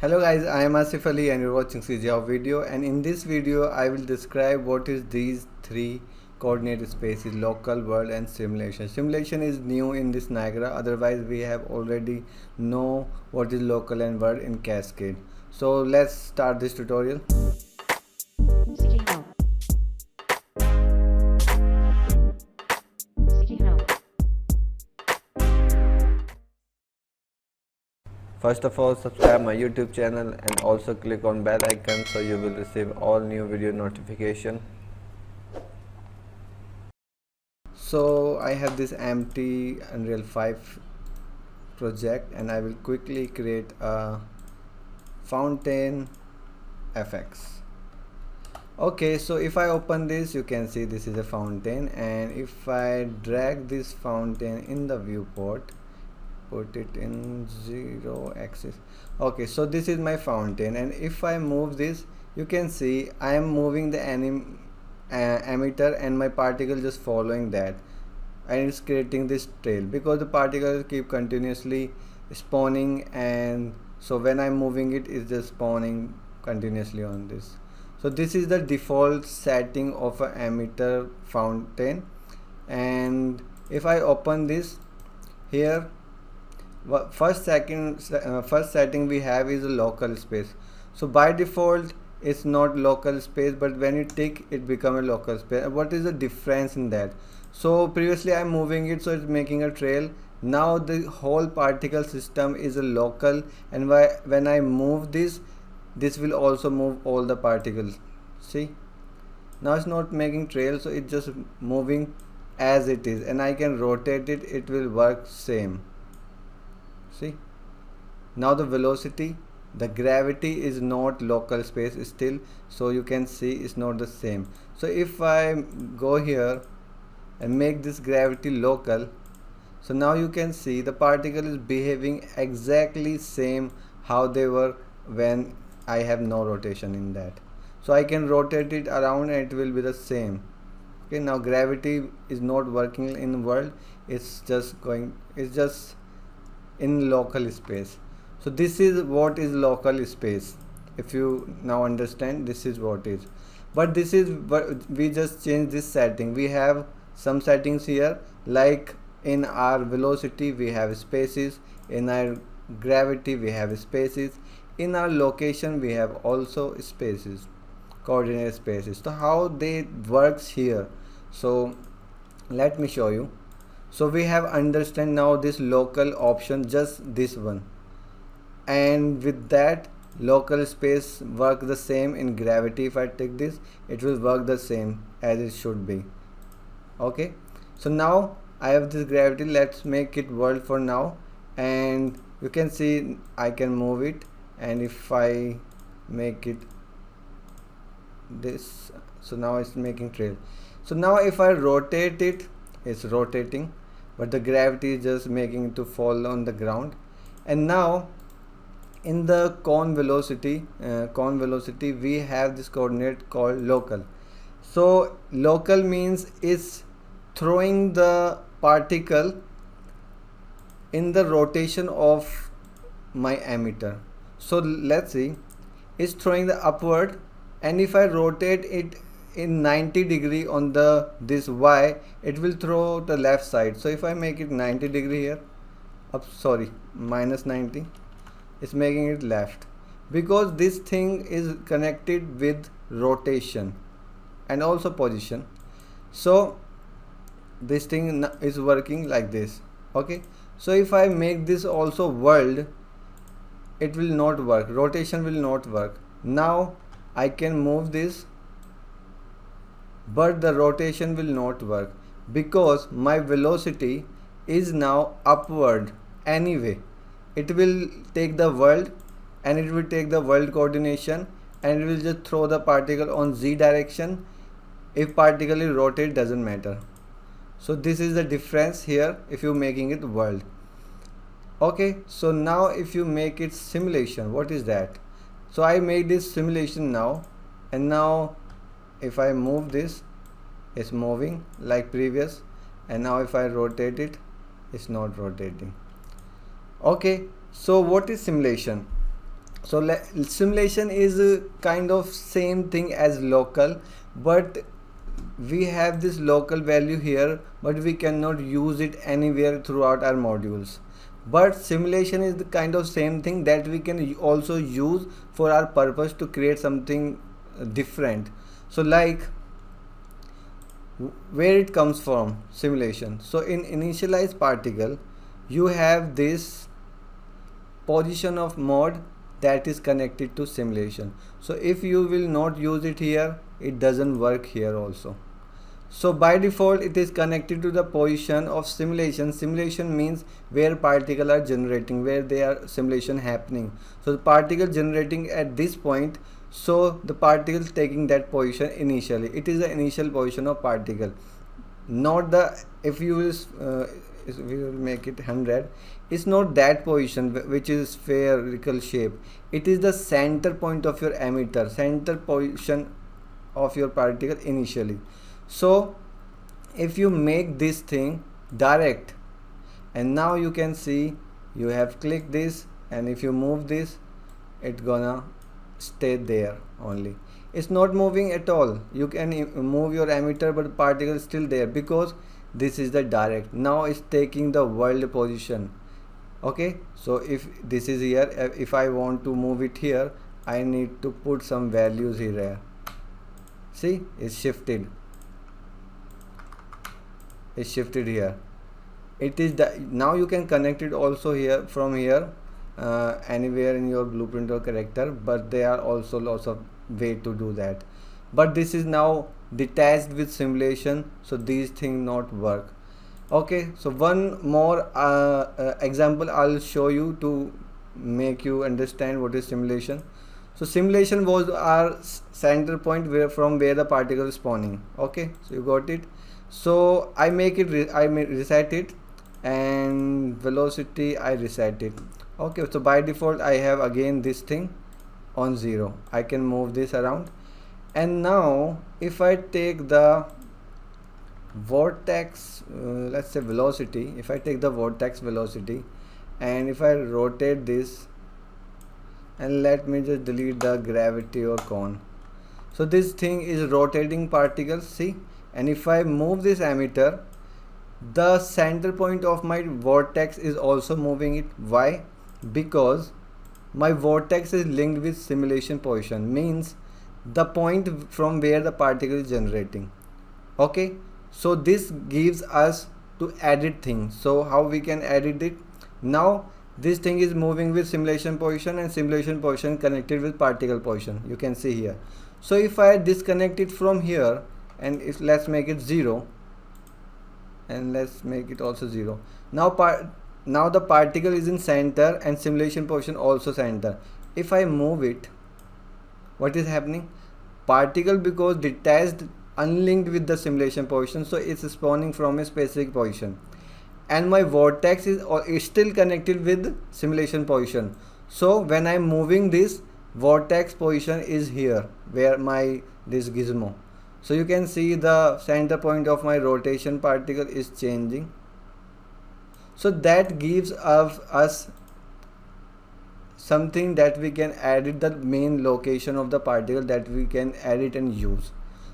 Hello guys, I am Asif Ali and you're watching CGHOW video, and in this video I will describe what is these three coordinate spaces: local, world and simulation. Simulation is new in this Niagara, otherwise we have already know what is local and world in Cascade. So let's start this tutorial. First of all, subscribe my YouTube channel and also click on bell icon so you will receive all new video notification. So I have this empty Unreal 5 project and I will quickly create a fountain FX. Okay, so if I open this, you can see this is a fountain, and if I drag this fountain in the viewport, put it in 0 axis. Okay, so this is my fountain, and if I move this, you can see I am moving the emitter and my particle just following that, and it's creating this trail because the particles keep continuously spawning, and so when I'm moving it, it's just spawning continuously on this. So this is the default setting of a emitter fountain, and if I open this here, first setting we have is a local space. So by default it's not local space, but when you tick it become a local space. What is the difference in that? So previously I'm moving it, so it's making a trail. Now the whole particle system is a local, and when I move this will also move all the particles. See, now it's not making trail, so it's just moving as it is, and I can rotate it, it will work same. See, now the velocity, the gravity is not local space still, so you can see it's not the same. So if I go here and make this gravity local, so now you can see the particle is behaving exactly same how they were when I have no rotation in that. So I can rotate it around and it will be the same. Okay, now gravity is not working in world, it's just in local space. So this is what is local space. If you now understand, this is what is. But this is what we just change this setting. We have some settings here, like in our velocity we have spaces, in our gravity we have spaces, in our location we have also spaces, coordinate spaces. So how they works here, so let me show you. So we have understand now this local option, just this one, and with that local space work the same in gravity. If I take this, it will work the same as it should be. Okay, so now I have this gravity, let's make it world for now, and you can see I can move it, and if I make it this, so now it's making trail. So now if I rotate it, it's rotating, but the gravity is just making it to fall on the ground. And now in the cone velocity we have this coordinate called local. So local means it's throwing the particle in the rotation of my emitter. So let's see, it's throwing the upward, and if I rotate it in 90 degree on the this Y, it will throw the left side. So if I make it 90 degree here, minus 90, it's making it left, because this thing is connected with rotation and also position. So this thing is working like this. Okay, so if I make this also world, it will not work, rotation will not work. Now I can move this, but the rotation will not work because my velocity is now upward anyway. It will take the world, and it will take the world coordination, and it will just throw the particle on Z direction. If particle is rotate, doesn't matter. So this is the difference here if you making it world. Okay, so now if you make it simulation, what is that? So I made this simulation now, and now if I move this, it's moving like previous, and now if I rotate it, it's not rotating. Okay, so what is simulation? So simulation is a kind of same thing as local, but we have this local value here, but we cannot use it anywhere throughout our modules. But simulation is the kind of same thing that we can also use for our purpose to create something different. So like where it comes from, simulation. So in initialize particle, you have this position of mode that is connected to simulation. So if you will not use it here, it doesn't work here also. So by default it is connected to the position of simulation. Simulation means where particle are generating, where they are simulation happening. So the particle generating at this point, so the particle taking that position initially. It is the initial position of particle, not the, if you will make it 100, it's not that position which is spherical shape. It is the center point of your emitter, center position of your particle initially. So if you make this thing direct, and now you can see you have clicked this, and if you move this, it's gonna stay there only. It's not moving at all. You can move your emitter, but particle is still there because this is the direct. Now it's taking the world position. Okay, so if this is here, if I want to move it here, I need to put some values here. See, it's shifted. It's shifted here. It is the, now you can connect it also here from here, anywhere in your blueprint or character, but there are also lots of way to do that. But this is now detached with simulation, so these things not work. Okay, so one more example I'll show you to make you understand what is simulation. So simulation was our center point from where the particle is spawning. Okay, so you got it. So I make it, I reset it, and velocity I reset it. Okay, so by default I have again this thing on 0. I can move this around, and now if I take the vortex, let's say velocity, if I take the vortex velocity and if I rotate this, and let me just delete the gravity or cone. So this thing is rotating particles, see, and if I move this emitter, the center point of my vortex is also moving it. Why? Because my vortex is linked with simulation position, means the point from where the particle is generating. Okay, so this gives us to edit things. So how we can edit it? Now this thing is moving with simulation position, and simulation position connected with particle position, you can see here. So if I disconnect it from here, and if let's make it 0, and let's make it also 0. Now the particle is in center and simulation position also center. If I move it, what is happening? Particle, because detached, unlinked with the simulation position, so it's spawning from a specific position, and my vortex is still connected with simulation position. So when I'm moving this, vortex position is here where my this gizmo. So you can see the center point of my rotation particle is changing. So that gives us something that we can edit the main location of the particle, that we can edit and use.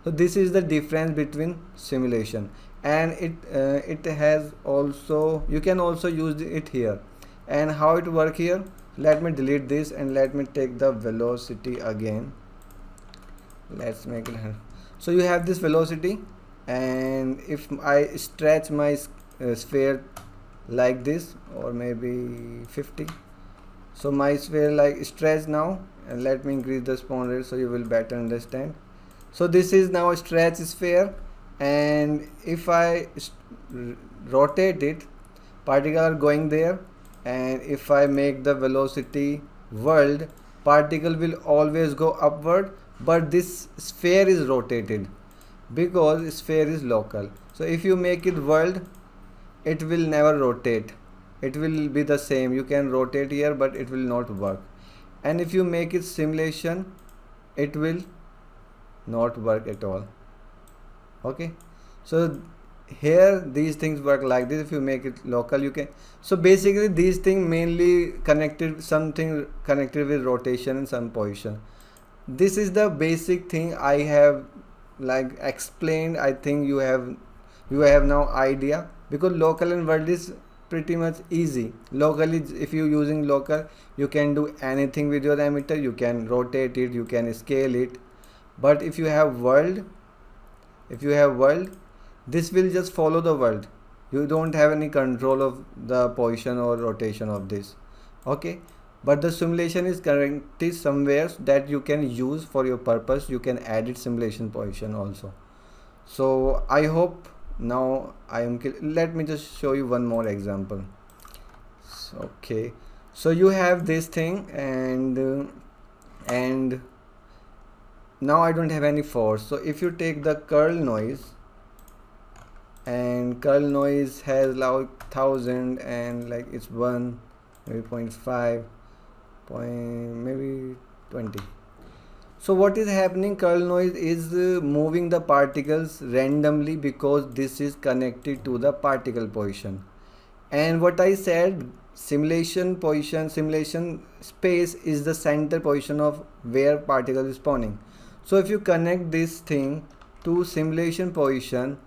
So this is the difference between simulation, and it has also, you can also use it here. And how it work here, let me delete this and let me take the velocity again. Let's make it. So you have this velocity, and if I stretch my sphere like this, or maybe 50, so my sphere like stretch now, and let me increase the spawn rate so you will better understand. So this is now a stretch sphere, and if I rotate it, particles are going there, and if I make the velocity world, particle will always go upward, but this sphere is rotated because sphere is local. So if you make it world, it will never rotate, it will be the same. You can rotate here, but it will not work. And if you make it simulation, it will not work at all. Okay, so here these things work like this. If you make it local, you can, so basically these things mainly connected, something connected with rotation and some position. This is the basic thing I have like explained. I think you have now idea, because local and world is pretty much easy. Locally, if you using local, you can do anything with your emitter. You can rotate it, you can scale it. But if you have world, this will just follow the world. You don't have any control of the position or rotation of this. Okay, but the simulation is currently somewhere that you can use for your purpose. You can edit simulation position also. So I hope now I am let me just show you one more example. Okay, so you have this thing, and now I don't have any force. So if you take the curl noise, and curl noise has like 1000, and like it's 1, maybe 0.5, maybe 20. So what is happening, curl noise is moving the particles randomly, because this is connected to the particle position. And what I said, simulation position, simulation space is the center position of where particle is spawning. So if you connect this thing to simulation position,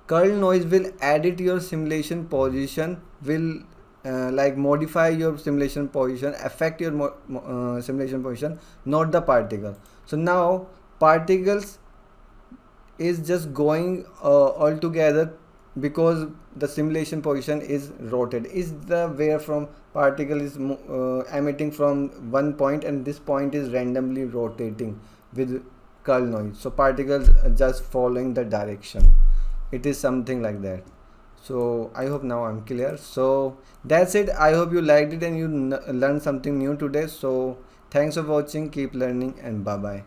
curl noise will edit your simulation position, will like modify your simulation position, affect your simulation position, not the particle. So now particles is just going all together, because the simulation position is rotated, is the where from particle is emitting from one point, and this point is randomly rotating with curl noise. So particles are just following the direction. It is something like that. So I hope now I'm clear. So that's it. I hope you liked it and you learned something new today. So thanks for watching, keep learning, and bye bye.